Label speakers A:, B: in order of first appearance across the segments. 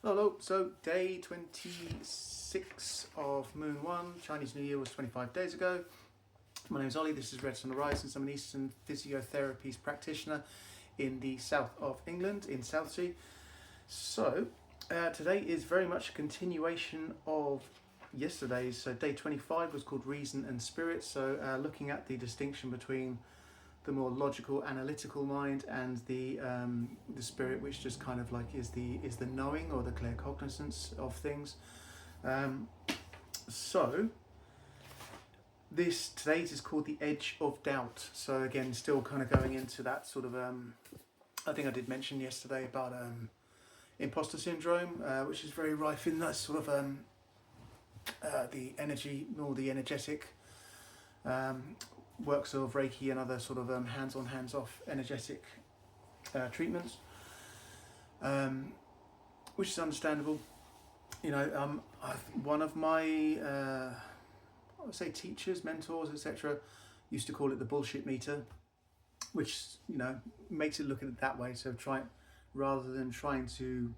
A: Hello, so day 26 of Moon 1, Chinese New Year was 25 days ago. My name is Ollie, this is Red Sun Horizons. I'm an Eastern physiotherapies practitioner in the south of England, in Southsea. So, today is very much a continuation of yesterday's. So day 25 was called Reason and Spirit, so looking at the distinction between the more logical, analytical mind and the spirit, which just kind of like is the knowing or the clear cognizance of things. So today's is called the Edge of Doubt. So again, still kind of going into that sort of I think I did mention yesterday about imposter syndrome, which is very rife in that sort of the energy or the energetic works of Reiki and other sort of hands-on, hands-off energetic treatments, which is understandable. You know, one of my, I would say teachers, mentors, etc., used to call it the bullshit meter, which, you know, makes it look at it that way. So rather than trying to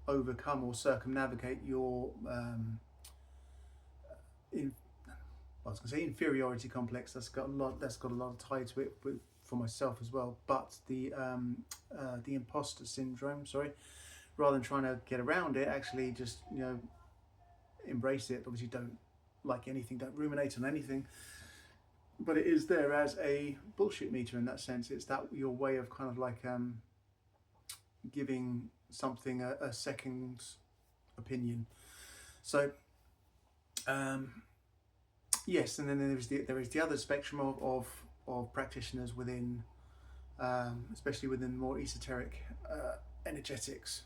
A: overcome or circumnavigate your I was going to say inferiority complex. That's got a lot of tie to it for myself as well. But the imposter syndrome, rather than trying to get around it, actually just, you know, embrace it. Obviously, don't like anything, don't ruminate on anything. But it is there as a bullshit meter in that sense. It's that your way of kind of like giving something a second opinion. So. Yes, and then there is the other spectrum of practitioners within, especially within more esoteric energetics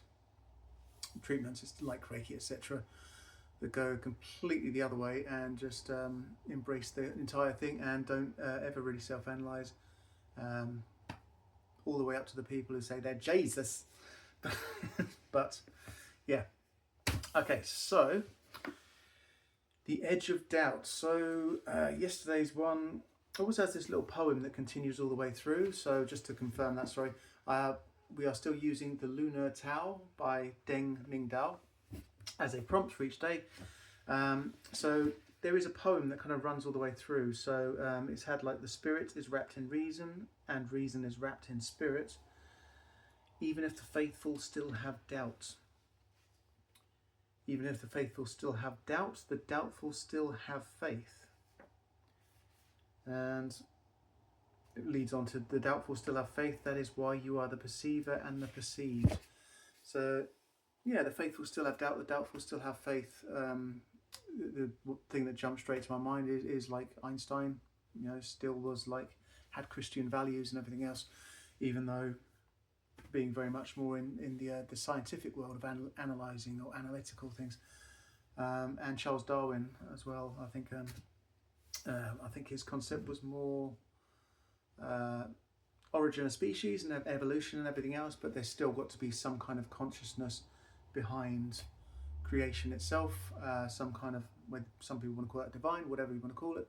A: treatments, it's like Reiki, etc., that go completely the other way and just embrace the entire thing and don't ever really self-analyze, all the way up to the people who say they're Jesus. But yeah, okay, so. The Edge of Doubt. So yesterday's one always has this little poem that continues all the way through. So just to confirm that, we are still using the Lunar Tao by Deng Ningdao as a prompt for each day. So there is a poem that kind of runs all the way through. So it's had like the spirit is wrapped in reason and reason is wrapped in spirit, even if the faithful still have doubt. Even if the faithful still have doubts, the doubtful still have faith. And it leads on to the doubtful still have faith, that is why you are the perceiver and the perceived. So, yeah, the faithful still have doubt, the doubtful still have faith. The thing that jumps straight to my mind is like Einstein, you know, still was like, had Christian values and everything else, even though being very much more in the scientific world of analysing or analytical things, and Charles Darwin as well. I think his concept was more origin of species and evolution and everything else, but there's still got to be some kind of consciousness behind creation itself, some kind of, some people want to call that divine, whatever you want to call it.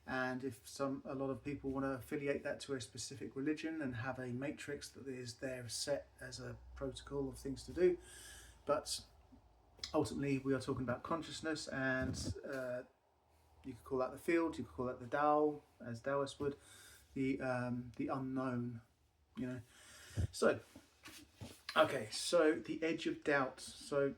A: And if a lot of people want to affiliate that to a specific religion and have a matrix that is there set as a protocol of things to do, but ultimately we are talking about consciousness, and you could call that the field, you could call that the Tao, as Taoists would, the unknown, you know. So, okay, so the Edge of Doubt. So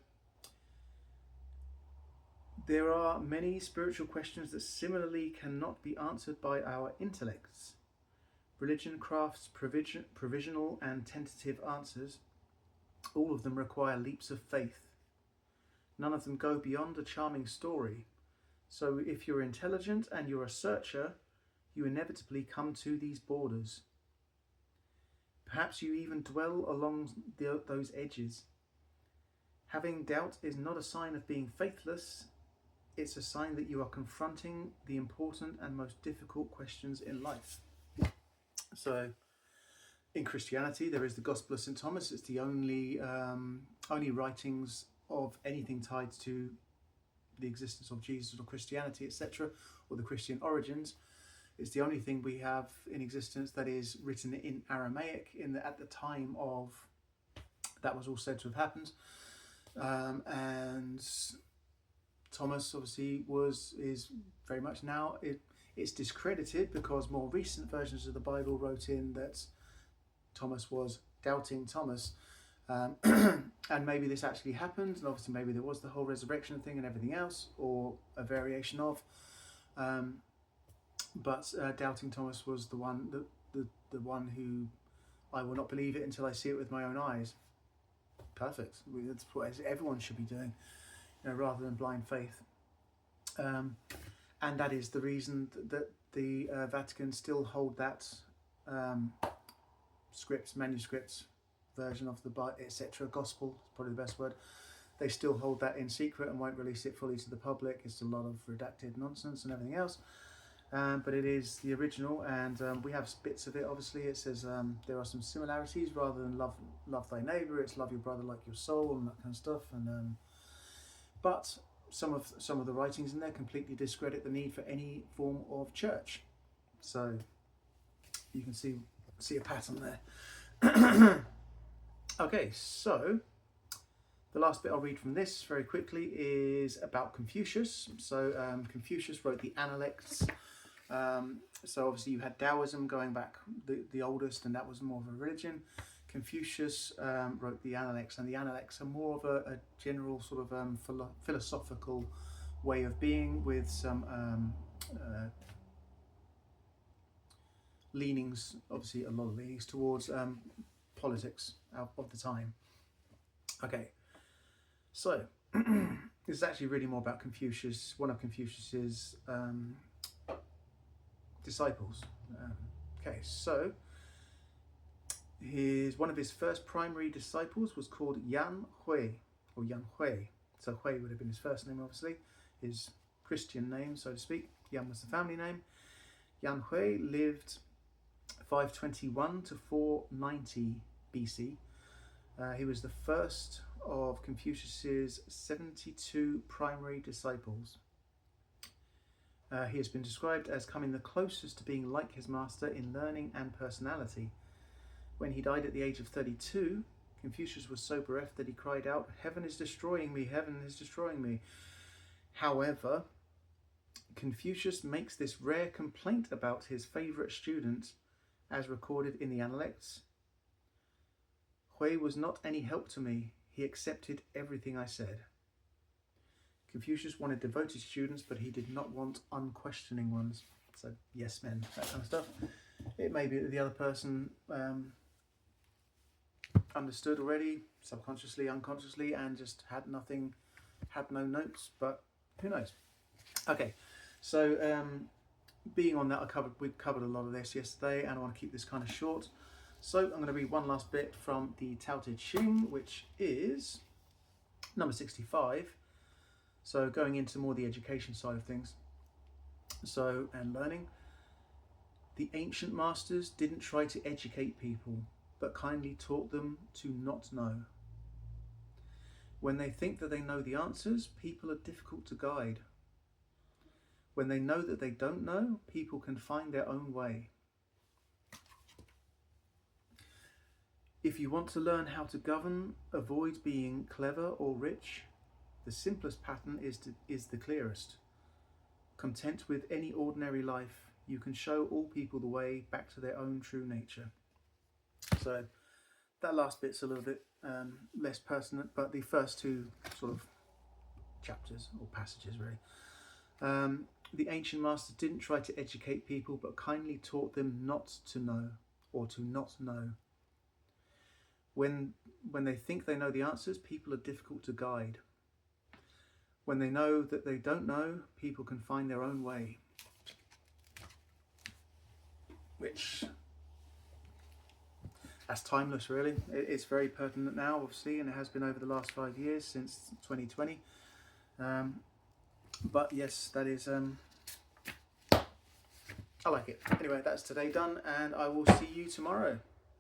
A: there are many spiritual questions that similarly cannot be answered by our intellects. Religion crafts provisional and tentative answers. All of them require leaps of faith. None of them go beyond a charming story. So if you're intelligent and you're a searcher, you inevitably come to these borders. Perhaps you even dwell along those edges. Having doubt is not a sign of being faithless. It's a sign that you are confronting the important and most difficult questions in life. So, in Christianity, there is the Gospel of St. Thomas. It's the only writings of anything tied to the existence of Jesus or Christianity, etc., or the Christian origins. It's the only thing we have in existence that is written in Aramaic at the time of that was all said to have happened. And Thomas obviously is very much now, it's discredited because more recent versions of the Bible wrote in that Thomas was doubting Thomas. And maybe this actually happened, and obviously maybe there was the whole resurrection thing and everything else, or a variation of. But doubting Thomas was the one, the one who, I will not believe it until I see it with my own eyes. Perfect. That's what everyone should be doing, rather than blind faith. And that is the reason that the Vatican still hold that manuscripts version of the Bible, etc. Gospel is probably the best word. They still hold that in secret and won't release it fully to the public. It's a lot of redacted nonsense and everything else. But it is the original, and we have bits of it. Obviously, it says there are some similarities. Rather than love thy neighbour, it's love your brother like your soul, and that kind of stuff. And but some of the writings in there completely discredit the need for any form of church. So you can see a pattern there. Okay, so the last bit I'll read from this very quickly is about Confucius. So Confucius wrote the Analects. So obviously you had Taoism going back the oldest, and that was more of a religion. Confucius wrote the Analects, and the Analects are more of a general sort of philosophical way of being, with some leanings, obviously a lot of leanings towards politics of the time. Okay, so this is actually really more about Confucius, one of Confucius's disciples. Okay, so one of his first primary disciples was called Yan Hui, or Yan Hui. So Hui would have been his first name, obviously, his Christian name, so to speak. Yan was the family name. Yan Hui lived 521 to 490 BC. He was the first of Confucius's 72 primary disciples. He has been described as coming the closest to being like his master in learning and personality. When he died at the age of 32, Confucius was so bereft that he cried out, "Heaven is destroying me, heaven is destroying me." However, Confucius makes this rare complaint about his favourite student, as recorded in the Analects. "Hui was not any help to me. He accepted everything I said." Confucius wanted devoted students, but he did not want unquestioning ones. So yes men, that kind of stuff. It may be that the other person understood already, subconsciously, unconsciously, and just had no notes, but who knows. Okay, so being on that, we covered a lot of this yesterday, and I want to keep this kind of short. So I'm going to read one last bit from the Tao Te Ching, which is number 65. So going into more the education side of things, and learning. The ancient masters didn't try to educate people, but kindly taught them to not know. When they think that they know the answers, people are difficult to guide. When they know that they don't know, people can find their own way. If you want to learn how to govern, avoid being clever or rich, the simplest pattern is the clearest. Content with any ordinary life, you can show all people the way back to their own true nature. So that last bit's a little bit less pertinent, but the first two sort of chapters or passages really. The ancient masters didn't try to educate people, but kindly taught them not to know, or to not know. When they think they know the answers, people are difficult to guide. When they know that they don't know, people can find their own way. Which, that's timeless really. It's very pertinent now, obviously, and it has been over the last 5 years, since 2020. But yes, that is, I like it. Anyway, that's today done, and I will see you tomorrow.